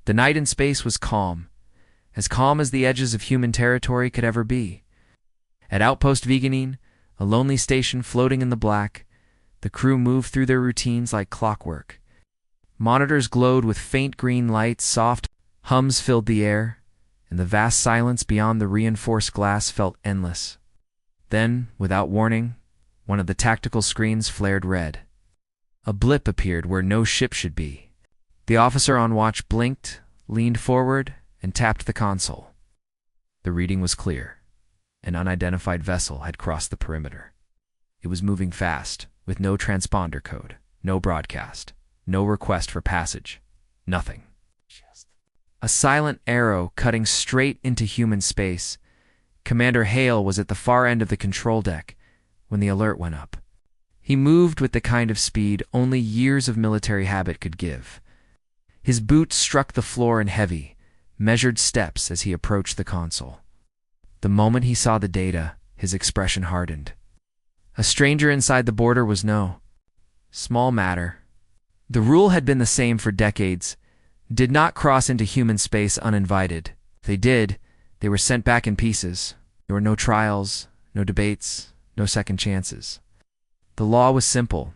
The night in space was calm as the edges of human territory could ever be. At Outpost Veganine, a lonely station floating in the black, the crew moved through their routines like clockwork. Monitors glowed with faint green lights, soft hums filled the air, and the vast silence beyond the reinforced glass felt endless. Then, without warning, one of the tactical screens flared red. A blip appeared where no ship should be. The officer on watch blinked, leaned forward, and tapped the console. The reading was clear. An unidentified vessel had crossed the perimeter. It was moving fast, with no transponder code, no broadcast, no request for passage, nothing. A silent arrow cutting straight into human space. Commander Hale was at the far end of the control deck when the alert went up. He moved with the kind of speed only years of military habit could give. His boots struck the floor in heavy, measured steps as he approached the console. The moment he saw the data, his expression hardened. A stranger inside the border was no small matter. The rule had been the same for decades. Did not cross into human space uninvited. If they did, they were sent back in pieces. There were no trials, no debates, no second chances. The law was simple,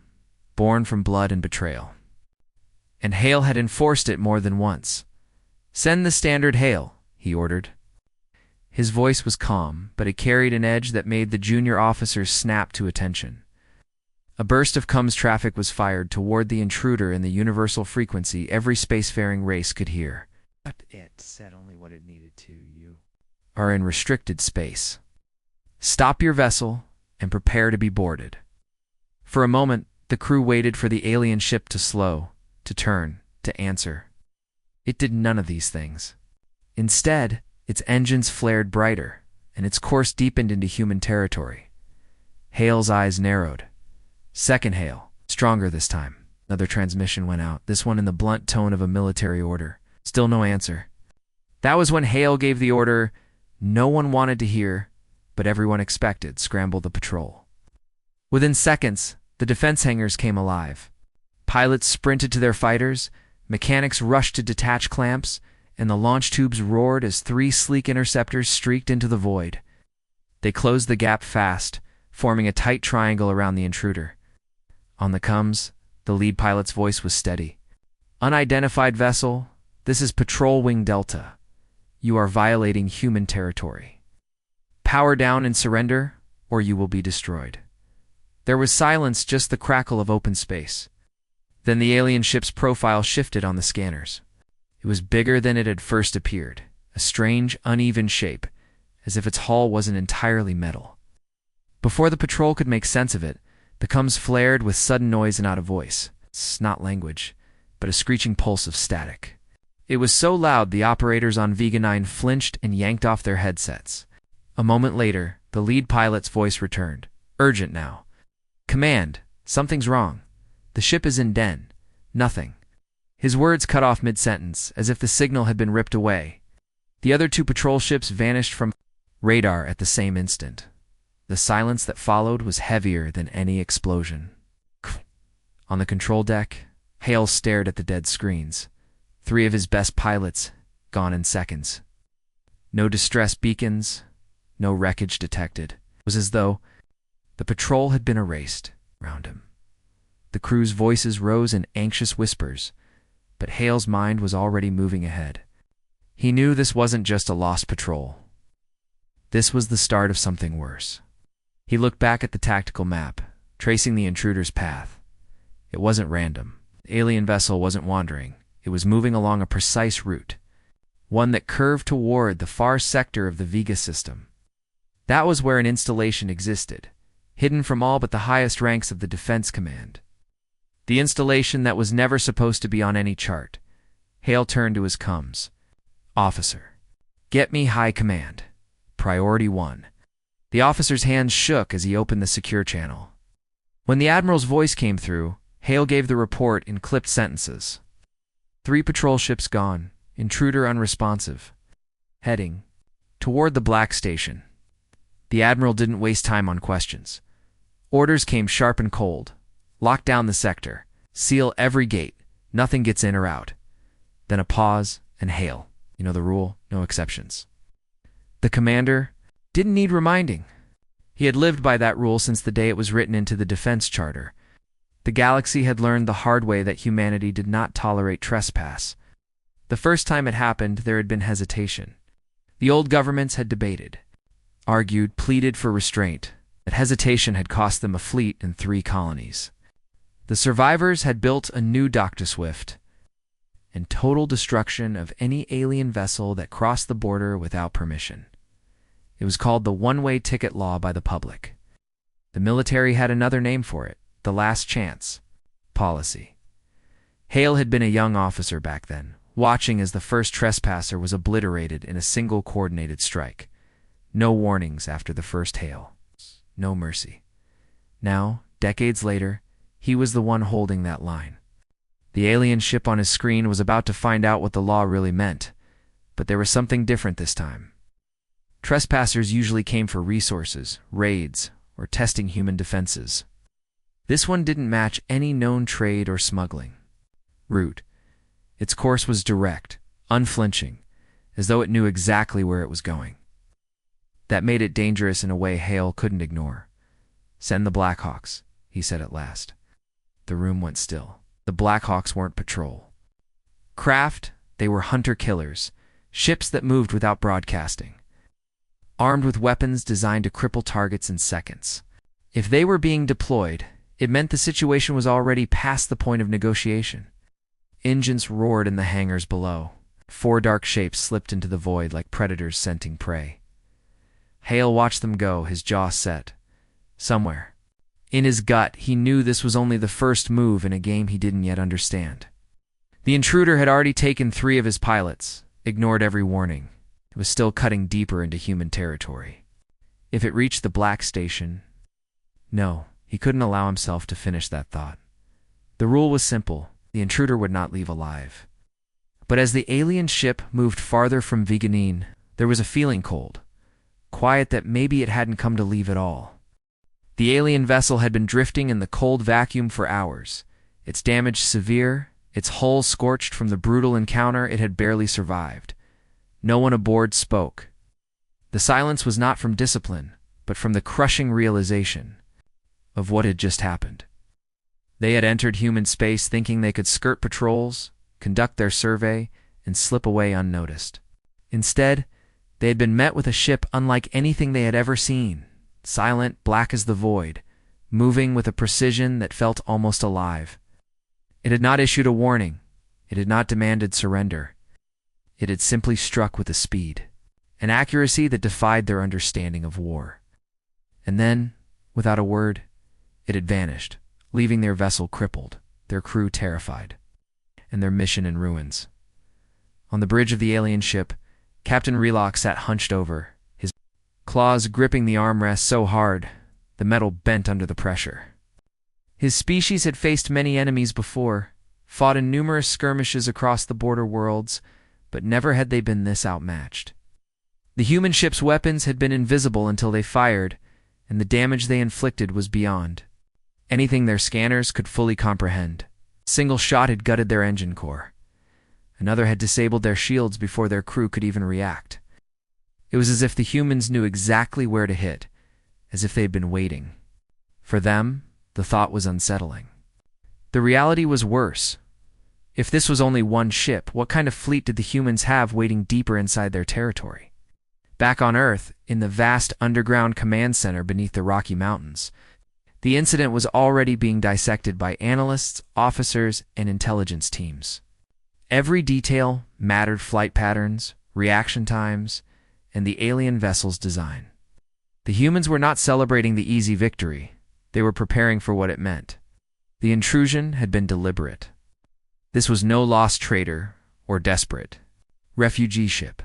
born from blood and betrayal. And Hale had enforced it more than once. "Send the standard Hale," he ordered. His voice was calm, but it carried an edge that made the junior officers snap to attention. A burst of comms traffic was fired toward the intruder in the universal frequency every spacefaring race could hear. But it said only what it needed to. You are in restricted space. Stop your vessel and prepare to be boarded. For a moment, the crew waited for the alien ship to slow, to turn, to answer. It did none of these things. Instead, its engines flared brighter, and its course deepened into human territory. Hale's eyes narrowed. Second Hale, stronger this time. Another transmission went out, this one in the blunt tone of a military order. Still no answer. That was when Hale gave the order no one wanted to hear, but everyone expected: scramble the patrol. Within seconds, the defense hangars came alive. Pilots sprinted to their fighters, mechanics rushed to detach clamps, and the launch tubes roared as 3 sleek interceptors streaked into the void. They closed the gap fast, forming a tight triangle around the intruder. On the comms, the lead pilot's voice was steady. "Unidentified vessel, this is Patrol Wing Delta. You are violating human territory. Power down and surrender, or you will be destroyed." There was silence, just the crackle of open space. Then the alien ship's profile shifted on the scanners. It was bigger than it had first appeared, a strange, uneven shape, as if its hull wasn't entirely metal. Before the patrol could make sense of it, the comms flared with sudden noise and out of voice. It's not language, but a screeching pulse of static. It was so loud the operators on Veganine flinched and yanked off their headsets. A moment later, the lead pilot's voice returned. "Urgent now. Command, something's wrong. The ship is in den. Nothing." His words cut off mid-sentence, as if the signal had been ripped away. The other 2 patrol ships vanished from radar at the same instant. The silence that followed was heavier than any explosion. On the control deck, Hale stared at the dead screens. 3 of his best pilots, gone in seconds. No distress beacons, no wreckage detected. It was as though the patrol had been erased around him. The crew's voices rose in anxious whispers, but Hale's mind was already moving ahead. He knew this wasn't just a lost patrol. This was the start of something worse. He looked back at the tactical map, tracing the intruder's path. It wasn't random. The alien vessel wasn't wandering. It was moving along a precise route, one that curved toward the far sector of the Vega system. That was where an installation existed, hidden from all but the highest ranks of the Defense Command. The installation that was never supposed to be on any chart. Hale turned to his comms. "Officer, get me high command. Priority 1. The officer's hands shook as he opened the secure channel. When the Admiral's voice came through, Hale gave the report in clipped sentences. 3 patrol ships gone, intruder unresponsive. Heading toward the Black Station. The Admiral didn't waste time on questions. Orders came sharp and cold. Lock down the sector. Seal every gate. Nothing gets in or out. Then a pause, and hail. You know the rule, no exceptions. The commander didn't need reminding. He had lived by that rule since the day it was written into the Defense Charter. The galaxy had learned the hard way that humanity did not tolerate trespass. The first time it happened, there had been hesitation. The old governments had debated, argued, pleaded for restraint. That hesitation had cost them a fleet and 3 colonies. The survivors had built a new Dr. Swift, and total destruction of any alien vessel that crossed the border without permission. It was called the one-way ticket law by the public. The military had another name for it, the last chance policy. Hale had been a young officer back then, watching as the first trespasser was obliterated in a single coordinated strike. No warnings after the first hail. No mercy. Now, decades later, he was the one holding that line. The alien ship on his screen was about to find out what the law really meant, but there was something different this time. Trespassers usually came for resources, raids, or testing human defenses. This one didn't match any known trade or smuggling route. Its course was direct, unflinching, as though it knew exactly where it was going. That made it dangerous in a way Hale couldn't ignore. "Send the Blackhawks," he said at last. The room went still. The Blackhawks weren't patrol craft, they were hunter-killers, ships that moved without broadcasting, armed with weapons designed to cripple targets in seconds. If they were being deployed, it meant the situation was already past the point of negotiation. Engines roared in the hangars below. 4 dark shapes slipped into the void like predators scenting prey. Hale watched them go, his jaw set. Somewhere in his gut, he knew this was only the first move in a game he didn't yet understand. The intruder had already taken 3 of his pilots, ignored every warning. It was still cutting deeper into human territory. If it reached the Black Station... No, he couldn't allow himself to finish that thought. The rule was simple. The intruder would not leave alive. But as the alien ship moved farther from Viganine, there was a feeling cold. Quiet that maybe it hadn't come to leave at all. The alien vessel had been drifting in the cold vacuum for hours, its damage severe, its hull scorched from the brutal encounter it had barely survived. No one aboard spoke. The silence was not from discipline, but from the crushing realization of what had just happened. They had entered human space thinking they could skirt patrols, conduct their survey, and slip away unnoticed. Instead, they had been met with a ship unlike anything they had ever seen, silent, black as the void, moving with a precision that felt almost alive. It had not issued a warning. It had not demanded surrender. It had simply struck with a speed, an accuracy that defied their understanding of war. And then, without a word, it had vanished, leaving their vessel crippled, their crew terrified, and their mission in ruins. On the bridge of the alien ship, Captain Relock sat hunched over, his claws gripping the armrest so hard the metal bent under the pressure. His species had faced many enemies before, fought in numerous skirmishes across the border worlds, but never had they been this outmatched. The human ship's weapons had been invisible until they fired, and the damage they inflicted was beyond anything their scanners could fully comprehend. A single shot had gutted their engine core. Another had disabled their shields before their crew could even react. It was as if the humans knew exactly where to hit, as if they had been waiting. For them, the thought was unsettling. The reality was worse. If this was only one ship, what kind of fleet did the humans have waiting deeper inside their territory? Back on Earth, in the vast underground command center beneath the Rocky Mountains, the incident was already being dissected by analysts, officers, and intelligence teams. Every detail mattered: flight patterns, reaction times, and the alien vessel's design. The humans were not celebrating the easy victory. They were preparing for what it meant. The intrusion had been deliberate. This was no lost trader or desperate refugee ship.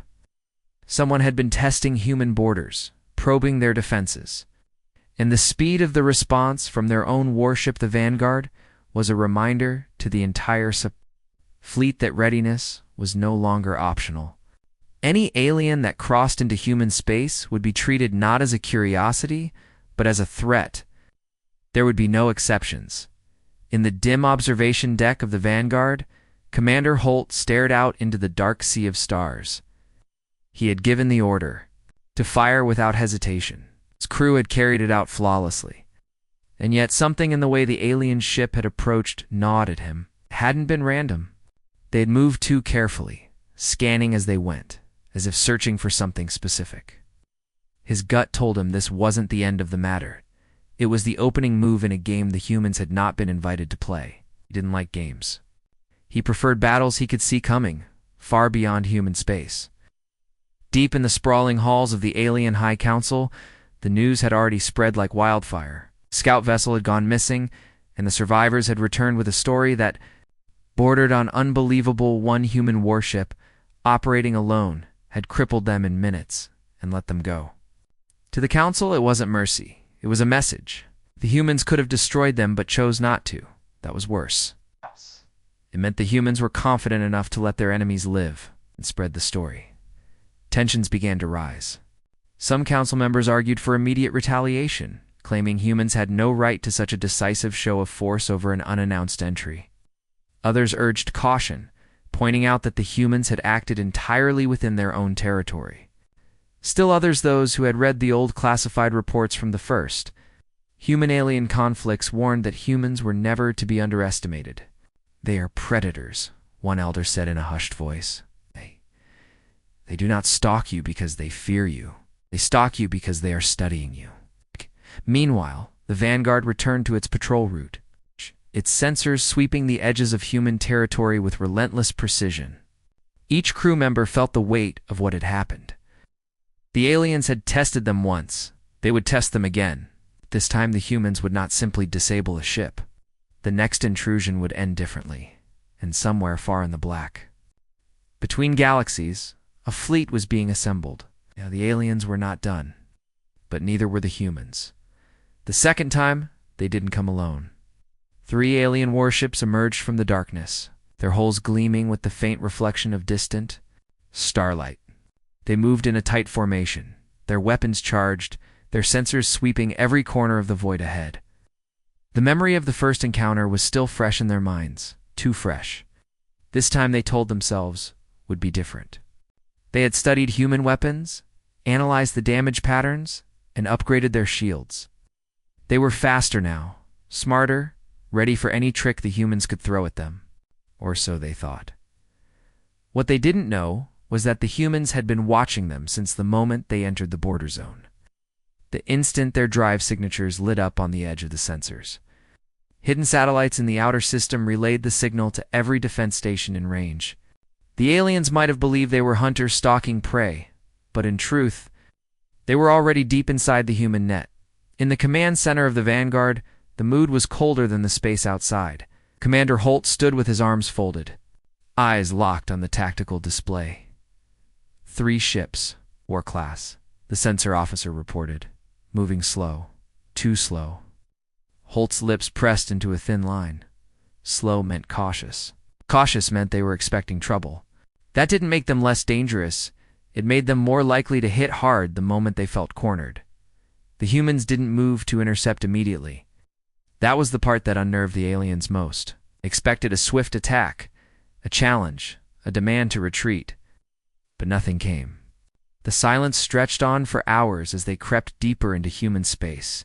Someone had been testing human borders, probing their defenses. And the speed of the response from their own warship, the Vanguard, was a reminder to the entire fleet that readiness was no longer optional. Any alien that crossed into human space would be treated not as a curiosity, but as a threat. There would be no exceptions. In the dim observation deck of the Vanguard, Commander Holt stared out into the dark sea of stars. He had given the order to fire without hesitation. His crew had carried it out flawlessly. And yet something in the way the alien ship had approached gnawed at him. It hadn't been random. They had moved too carefully, scanning as they went, as if searching for something specific. His gut told him this wasn't the end of the matter. It was the opening move in a game the humans had not been invited to play. He didn't like games. He preferred battles he could see coming, far beyond human space. Deep in the sprawling halls of the alien High Council, the news had already spread like wildfire. A scout vessel had gone missing, and the survivors had returned with a story that bordered on unbelievable. One human warship, operating alone, had crippled them in minutes and let them go. To the Council, it wasn't mercy. It was a message. The humans could have destroyed them but chose not to. That was worse. It meant the humans were confident enough to let their enemies live and spread the story. Tensions began to rise. Some council members argued for immediate retaliation, claiming humans had no right to such a decisive show of force over an unannounced entry. Others urged caution, pointing out that the humans had acted entirely within their own territory. Still others, those who had read the old classified reports from the first human-alien conflicts, warned that humans were never to be underestimated. "They are predators," one elder said in a hushed voice. They do not stalk you because they fear you. They stalk you because they are studying you. Meanwhile, the Vanguard returned to its patrol route, its sensors sweeping the edges of human territory with relentless precision. Each crew member felt the weight of what had happened. The aliens had tested them once. They would test them again. This time the humans would not simply disable a ship. The next intrusion would end differently, and somewhere far in the black. Between galaxies, a fleet was being assembled. Now the aliens were not done, but neither were the humans. The second time, they didn't come alone. 3 alien warships emerged from the darkness, their hulls gleaming with the faint reflection of distant starlight. They moved in a tight formation, their weapons charged, their sensors sweeping every corner of the void ahead. The memory of the first encounter was still fresh in their minds, too fresh. This time they told themselves would be different. They had studied human weapons, analyzed the damage patterns, and upgraded their shields. They were faster now, smarter, ready for any trick the humans could throw at them. Or so they thought. What they didn't know was that the humans had been watching them since the moment they entered the border zone. The instant their drive signatures lit up on the edge of the sensors. Hidden satellites in the outer system relayed the signal to every defense station in range. The aliens might have believed they were hunters stalking prey, but in truth, they were already deep inside the human net. In the command center of the Vanguard, the mood was colder than the space outside. Commander Holt stood with his arms folded, eyes locked on the tactical display. 3 ships, war class, the sensor officer reported, moving slow, too slow. Holt's lips pressed into a thin line. Slow meant cautious. Cautious meant they were expecting trouble. That didn't make them less dangerous. It made them more likely to hit hard the moment they felt cornered. The humans didn't move to intercept immediately. That was the part that unnerved the aliens most. They expected a swift attack, a challenge, a demand to retreat. But nothing came. The silence stretched on for hours as they crept deeper into human space,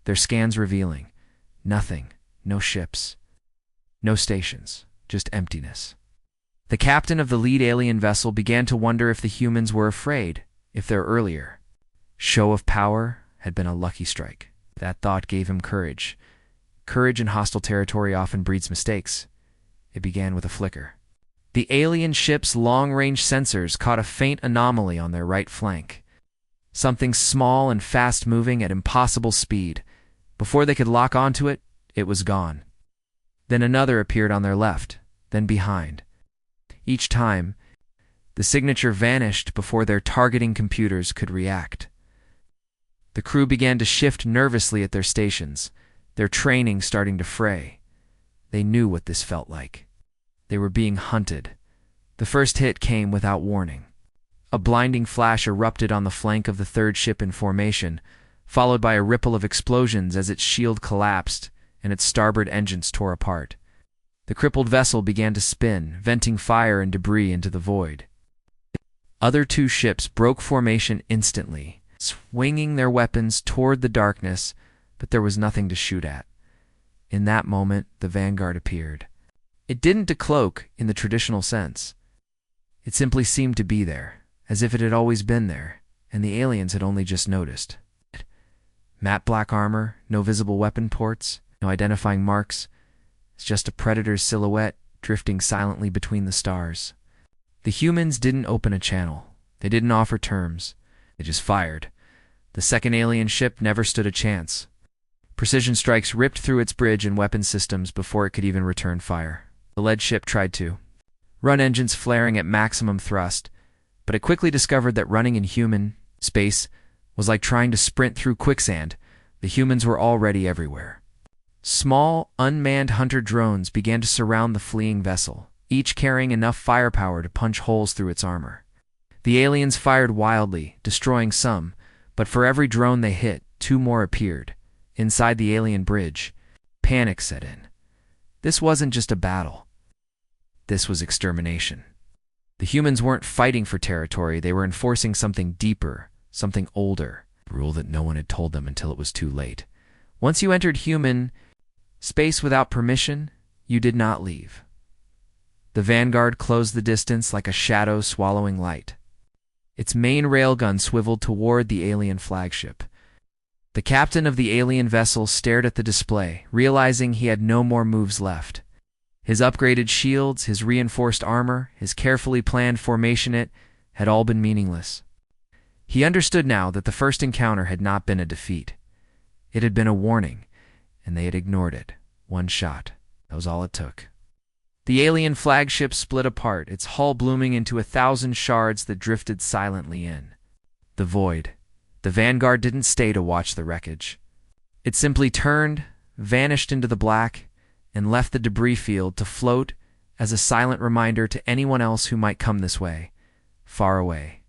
their scans revealing nothing, no ships, no stations, just emptiness. The captain of the lead alien vessel began to wonder if the humans were afraid, if their earlier show of power had been a lucky strike. That thought gave him courage. Courage in hostile territory often breeds mistakes. It began with a flicker. The alien ship's long-range sensors caught a faint anomaly on their right flank. Something small and fast-moving at impossible speed. Before they could lock onto it, it was gone. Then another appeared on their left, then behind. Each time, the signature vanished before their targeting computers could react. The crew began to shift nervously at their stations, their training starting to fray. They knew what this felt like. They were being hunted. The first hit came without warning. A blinding flash erupted on the flank of the third ship in formation, followed by a ripple of explosions as its shield collapsed and its starboard engines tore apart. The crippled vessel began to spin, venting fire and debris into the void. Other two ships broke formation instantly, swinging their weapons toward the darkness, but there was nothing to shoot at. In that moment, the vanguard appeared. It didn't decloak in the traditional sense. It simply seemed to be there, as if it had always been there, and the aliens had only just noticed. Matte black armor, no visible weapon ports, no identifying marks. It's just a predator's silhouette drifting silently between the stars. The humans didn't open a channel. They didn't offer terms. They just fired. The second alien ship never stood a chance. Precision strikes ripped through its bridge and weapon systems before it could even return fire. The lead ship tried to run engines flaring at maximum thrust, but it quickly discovered that running in human space was like trying to sprint through quicksand. The humans were already everywhere. Small, unmanned hunter drones began to surround the fleeing vessel, each carrying enough firepower to punch holes through its armor. The aliens fired wildly, destroying some, but for every drone they hit, two more appeared. Inside the alien bridge, panic set in. This wasn't just a battle. This was extermination. The humans weren't fighting for territory, they were enforcing something deeper, something older, a rule that no one had told them until it was too late. Once you entered human space without permission, you did not leave. The vanguard closed the distance like a shadow swallowing light. Its main railgun swiveled toward the alien flagship. The captain of the alien vessel stared at the display, realizing he had no more moves left. His upgraded shields, his reinforced armor, his carefully planned formation had all been meaningless. He understood now that the first encounter had not been a defeat. It had been a warning, and they had ignored it. One shot. That was all it took. The alien flagship split apart, its hull blooming into 1,000 shards that drifted silently in. The void. The vanguard didn't stay to watch the wreckage. It simply turned, vanished into the black, and left the debris field to float as a silent reminder to anyone else who might come this way, far away.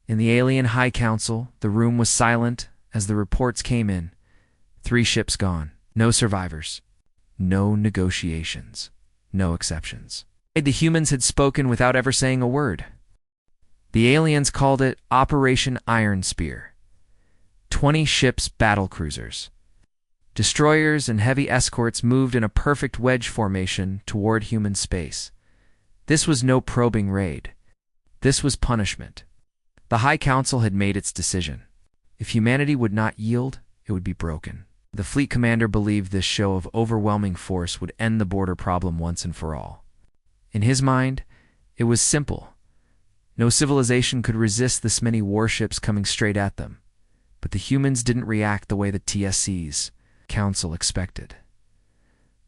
In the alien High Council, the room was silent as the reports came in. 3 ships gone. No survivors. No negotiations. No exceptions. The humans had spoken without ever saying a word. The aliens called it Operation Iron Spear. 20 ships battle cruisers. Destroyers and heavy escorts moved in a perfect wedge formation toward human space. This was no probing raid. This was punishment. The High Council had made its decision. If humanity would not yield, it would be broken. The fleet commander believed this show of overwhelming force would end the border problem once and for all. In his mind, it was simple. No civilization could resist this many warships coming straight at them. But the humans didn't react the way the TSC's council expected.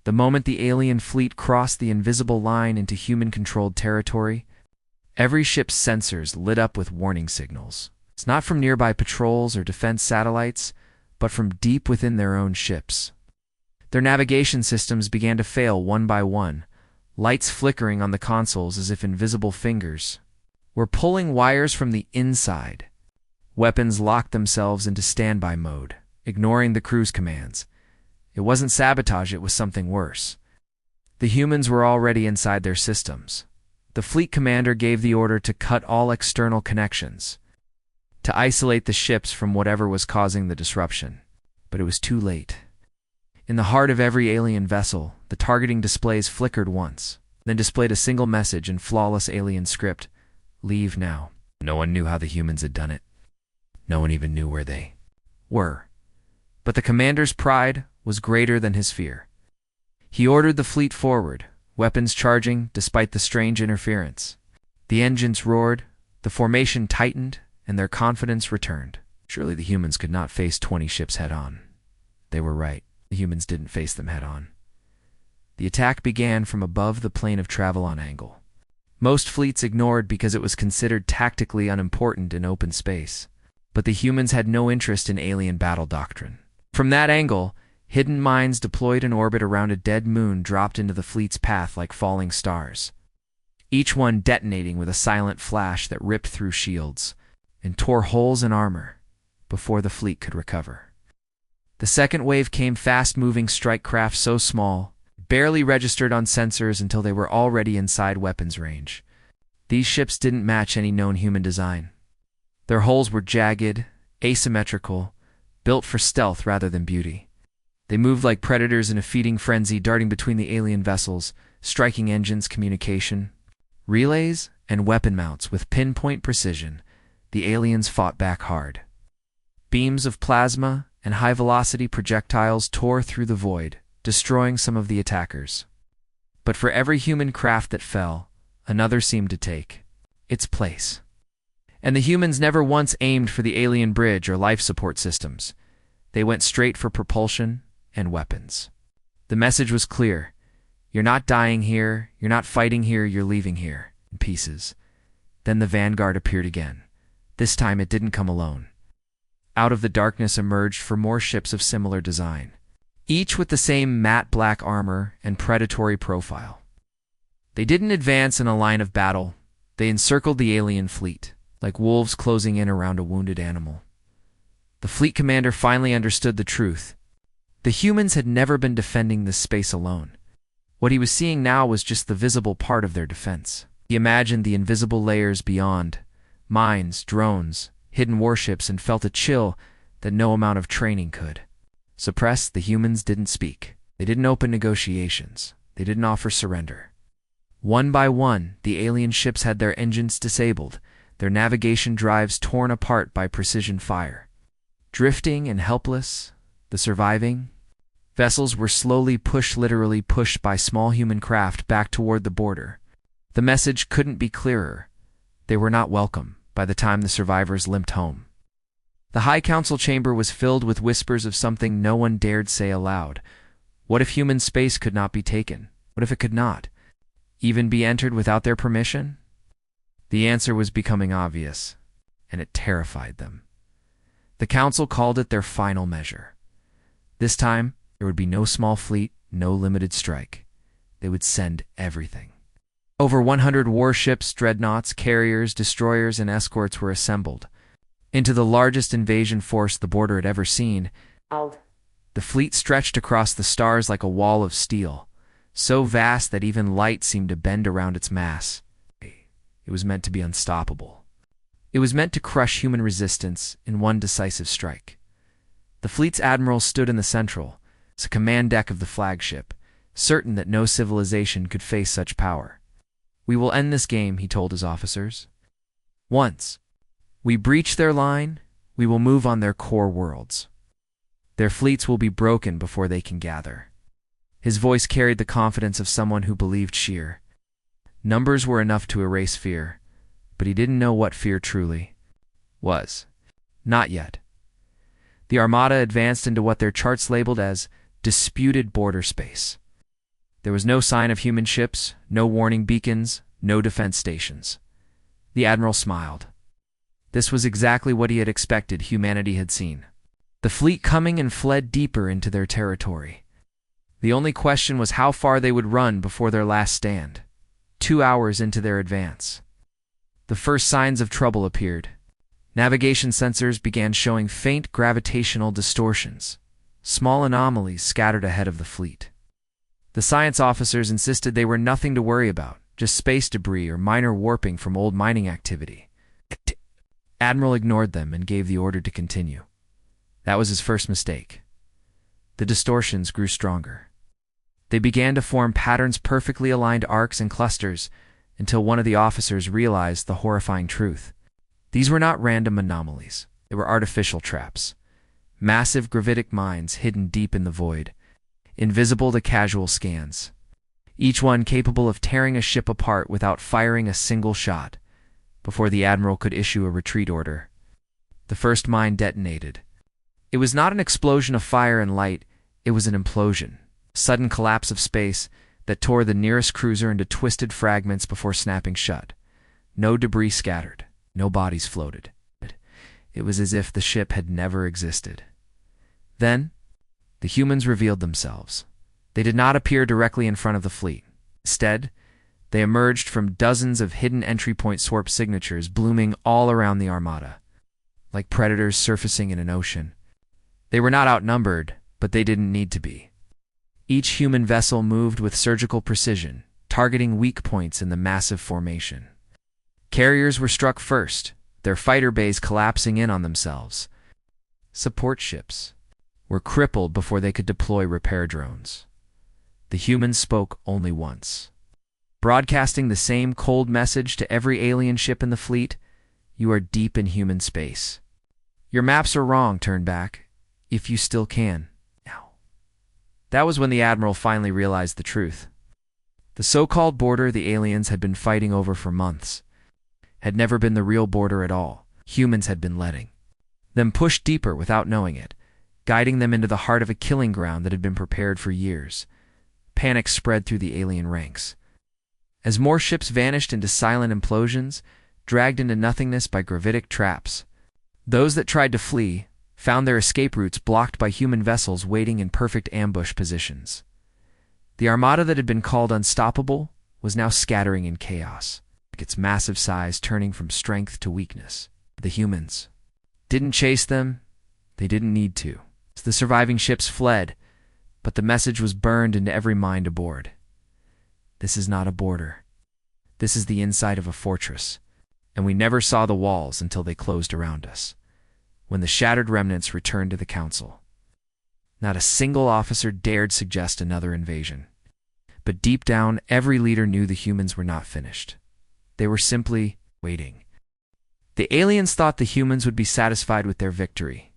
The moment the alien fleet crossed the invisible line into human-controlled territory, every ship's sensors lit up with warning signals. It's not from nearby patrols or defense satellites, but from deep within their own ships. Their navigation systems began to fail one by one, lights flickering on the consoles as if invisible fingers were pulling wires from the inside. Weapons locked themselves into standby mode, ignoring the crew's commands. It wasn't sabotage, it was something worse. The humans were already inside their systems. The fleet commander gave the order to cut all external connections, to isolate the ships from whatever was causing the disruption. But it was too late. In the heart of every alien vessel, the targeting displays flickered once, then displayed a single message in flawless alien script: "Leave now." No one knew how the humans had done it. No one even knew where they were. But the commander's pride was greater than his fear. He ordered the fleet forward, weapons charging despite the strange interference. The engines roared, the formation tightened, and their confidence returned. Surely the humans could not face 20 ships head-on. They were right. The humans didn't face them head-on. The attack began from above the plane of travel on angle. Most fleets ignored because it was considered tactically unimportant in open space. But the humans had no interest in alien battle doctrine. From that angle, hidden mines deployed in orbit around a dead moon dropped into the fleet's path like falling stars, each one detonating with a silent flash that ripped through shields and tore holes in armor before the fleet could recover. The second wave came fast-moving strike craft so small, barely registered on sensors until they were already inside weapons range. These ships didn't match any known human design. Their hulls were jagged, asymmetrical, built for stealth rather than beauty. They moved like predators in a feeding frenzy, darting between the alien vessels, striking engines, communication, relays, and weapon mounts with pinpoint precision. The aliens fought back hard. Beams of plasma and high-velocity projectiles tore through the void, destroying some of the attackers. But for every human craft that fell, another seemed to take its place. And the humans never once aimed for the alien bridge or life support systems. They went straight for propulsion and weapons. The message was clear. You're not dying here, you're not fighting here, you're leaving here, in pieces. Then the Vanguard appeared again. This time it didn't come alone. Out of the darkness emerged four more ships of similar design, each with the same matte black armor and predatory profile. They didn't advance in a line of battle. They encircled the alien fleet, like wolves closing in around a wounded animal. The fleet commander finally understood the truth. The humans had never been defending this space alone. What he was seeing now was just the visible part of their defense. He imagined the invisible layers beyond, mines, drones, hidden warships, and felt a chill that no amount of training could suppress. The humans didn't speak. They didn't open negotiations. They didn't offer surrender. One by one, the alien ships had their engines disabled, their navigation drives torn apart by precision fire. Drifting and helpless, the surviving vessels were literally pushed by small human craft back toward the border. The message couldn't be clearer. They were not welcome by the time the survivors limped home. The High Council chamber was filled with whispers of something no one dared say aloud. What if human space could not be taken? What if it could not even be entered without their permission? The answer was becoming obvious, and it terrified them. The Council called it their final measure. This time, there would be no small fleet, no limited strike. They would send everything. Over 100 warships, dreadnoughts, carriers, destroyers, and escorts were assembled into the largest invasion force the border had ever seen. The fleet stretched across the stars like a wall of steel, so vast that even light seemed to bend around its mass. It was meant to be unstoppable. It was meant to crush human resistance in one decisive strike. The fleet's admiral stood in the central, the command deck of the flagship, certain that no civilization could face such power. "We will end this game," he told his officers. "Once we breach their line, we will move on their core worlds. Their fleets will be broken before they can gather." His voice carried the confidence of someone who believed sheer numbers were enough to erase fear, but he didn't know what fear truly was. Not yet. The Armada advanced into what their charts labeled as disputed border space. There was no sign of human ships, no warning beacons, no defense stations. The Admiral smiled. This was exactly what he had expected. Humanity had seen the fleet coming and fled deeper into their territory. The only question was how far they would run before their last stand. 2 hours into their advance, the first signs of trouble appeared. Navigation sensors began showing faint gravitational distortions, small anomalies scattered ahead of the fleet. The science officers insisted they were nothing to worry about, just space debris or minor warping from old mining activity. Admiral ignored them and gave the order to continue. That was his first mistake. The distortions grew stronger. They began to form patterns, perfectly aligned arcs and clusters, until one of the officers realized the horrifying truth. These were not random anomalies. They were artificial traps. Massive gravitic mines hidden deep in the void, invisible to casual scans. Each one capable of tearing a ship apart without firing a single shot, before the Admiral could issue a retreat order. The first mine detonated. It was not an explosion of fire and light, it was an implosion. Sudden collapse of space that tore the nearest cruiser into twisted fragments before snapping shut. No debris scattered, no bodies floated. It was as if the ship had never existed. Then, the humans revealed themselves. They did not appear directly in front of the fleet. Instead, they emerged from dozens of hidden entry point swarp signatures blooming all around the Armada, like predators surfacing in an ocean. They were not outnumbered, but they didn't need to be. Each human vessel moved with surgical precision, targeting weak points in the massive formation. Carriers were struck first, their fighter bays collapsing in on themselves. Support ships were crippled before they could deploy repair drones. The humans spoke only once, broadcasting the same cold message to every alien ship in the fleet: "You are deep in human space. Your maps are wrong, turn back, if you still can, now." That was when the Admiral finally realized the truth. The so-called border the aliens had been fighting over for months had never been the real border at all. Humans had been letting them push deeper without knowing it, guiding them into the heart of a killing ground that had been prepared for years. Panic spread through the alien ranks. As more ships vanished into silent implosions, dragged into nothingness by gravitic traps, those that tried to flee found their escape routes blocked by human vessels waiting in perfect ambush positions. The armada that had been called unstoppable was now scattering in chaos, its massive size turning from strength to weakness. The humans didn't chase them. They didn't need to. The surviving ships fled, but the message was burned into every mind aboard. This is not a border. This is the inside of a fortress, and we never saw the walls until they closed around us. When the shattered remnants returned to the council, not a single officer dared suggest another invasion. But deep down, every leader knew the humans were not finished. They were simply waiting. The aliens thought the humans would be satisfied with their victory.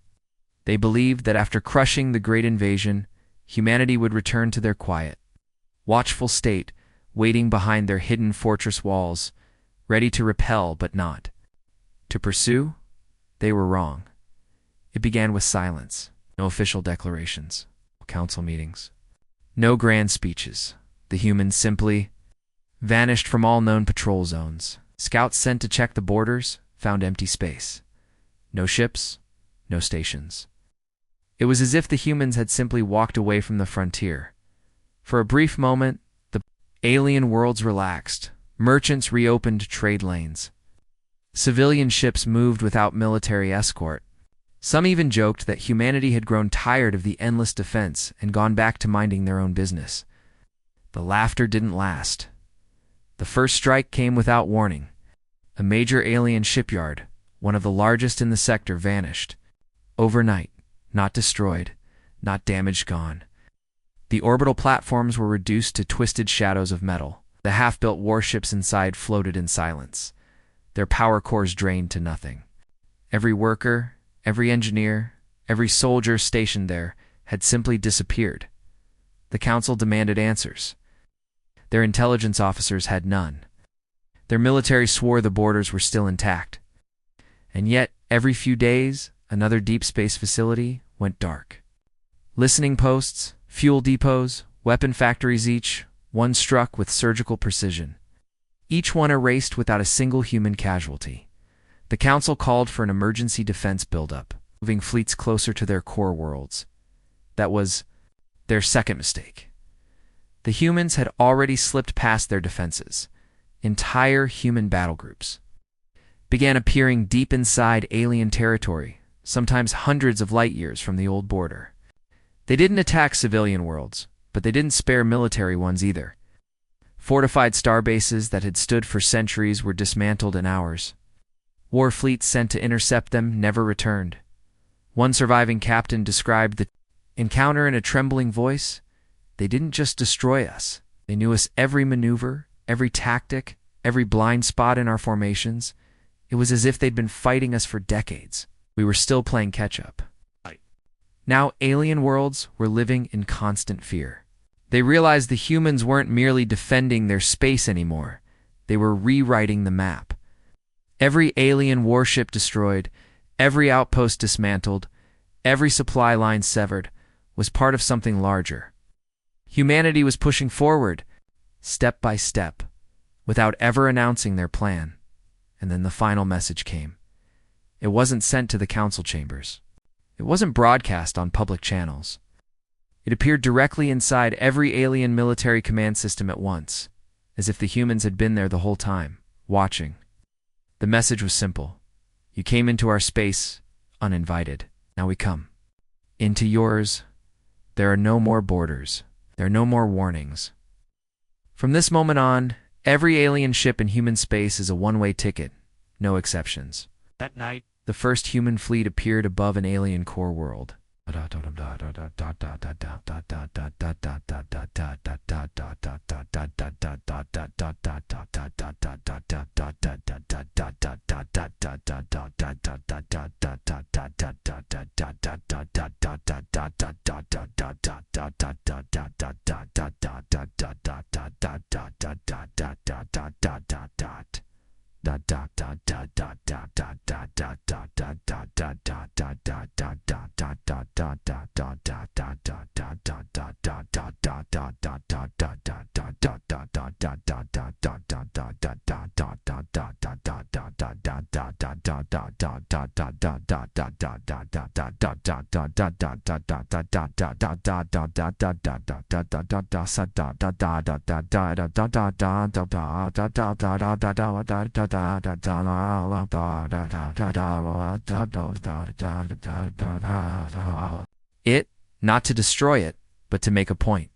They believed that after crushing the great invasion, humanity would return to their quiet, watchful state, waiting behind their hidden fortress walls, ready to repel but not to pursue. They were wrong. It began with silence. No official declarations, no council meetings, no grand speeches. The humans simply vanished from all known patrol zones. Scouts sent to check the borders found empty space. No ships, no stations. It was as if the humans had simply walked away from the frontier. For a brief moment, the alien worlds relaxed. Merchants reopened trade lanes. Civilian ships moved without military escort. Some even joked that humanity had grown tired of the endless defense and gone back to minding their own business. The laughter didn't last. The first strike came without warning. A major alien shipyard, one of the largest in the sector, vanished. Overnight, not destroyed, not damaged, gone. The orbital platforms were reduced to twisted shadows of metal. The half-built warships inside floated in silence, their power cores drained to nothing. Every worker, every engineer, every soldier stationed there had simply disappeared. The council demanded answers. Their intelligence officers had none. Their military swore the borders were still intact. And yet, every few days, another deep space facility went dark. Listening posts, fuel depots, weapon factories, each one struck with surgical precision. Each one erased without a single human casualty. The council called for an emergency defense buildup, moving fleets closer to their core worlds. That was their second mistake. The humans had already slipped past their defenses. Entire human battle groups began appearing deep inside alien territory, sometimes hundreds of light years from the old border. They didn't attack civilian worlds, but they didn't spare military ones either. Fortified starbases that had stood for centuries were dismantled in hours. War fleets sent to intercept them never returned. One surviving captain described the encounter in a trembling voice. "They didn't just destroy us. They knew us every maneuver, every tactic, every blind spot in our formations. It was as if they'd been fighting us for decades. We were still playing catch-up." Now alien worlds were living in constant fear. They realized the humans weren't merely defending their space anymore. They were rewriting the map. Every alien warship destroyed, every outpost dismantled, every supply line severed, was part of something larger. Humanity was pushing forward, step by step, without ever announcing their plan. And then the final message came. It wasn't sent to the council chambers. It wasn't broadcast on public channels. It appeared directly inside every alien military command system at once, as if the humans had been there the whole time, watching. The message was simple. You came into our space uninvited. Now we come into yours. There are no more borders. There are no more warnings. From this moment on, every alien ship in human space is a one-way ticket, no exceptions. That night, The first human fleet appeared above an alien core world. It, not to destroy it, but to make a point.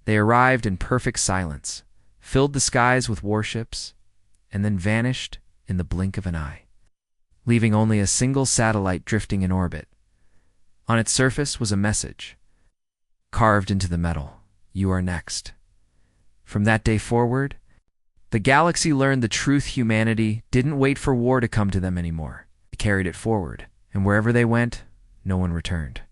They arrived in perfect silence, filled the skies with warships, and then vanished in the blink of an eye, leaving only a single satellite drifting in orbit. On its surface was a message, carved into the metal: "You are next." From that day forward, the galaxy learned the truth: humanity didn't wait for war to come to them anymore. They carried it forward, and wherever they went, no one returned.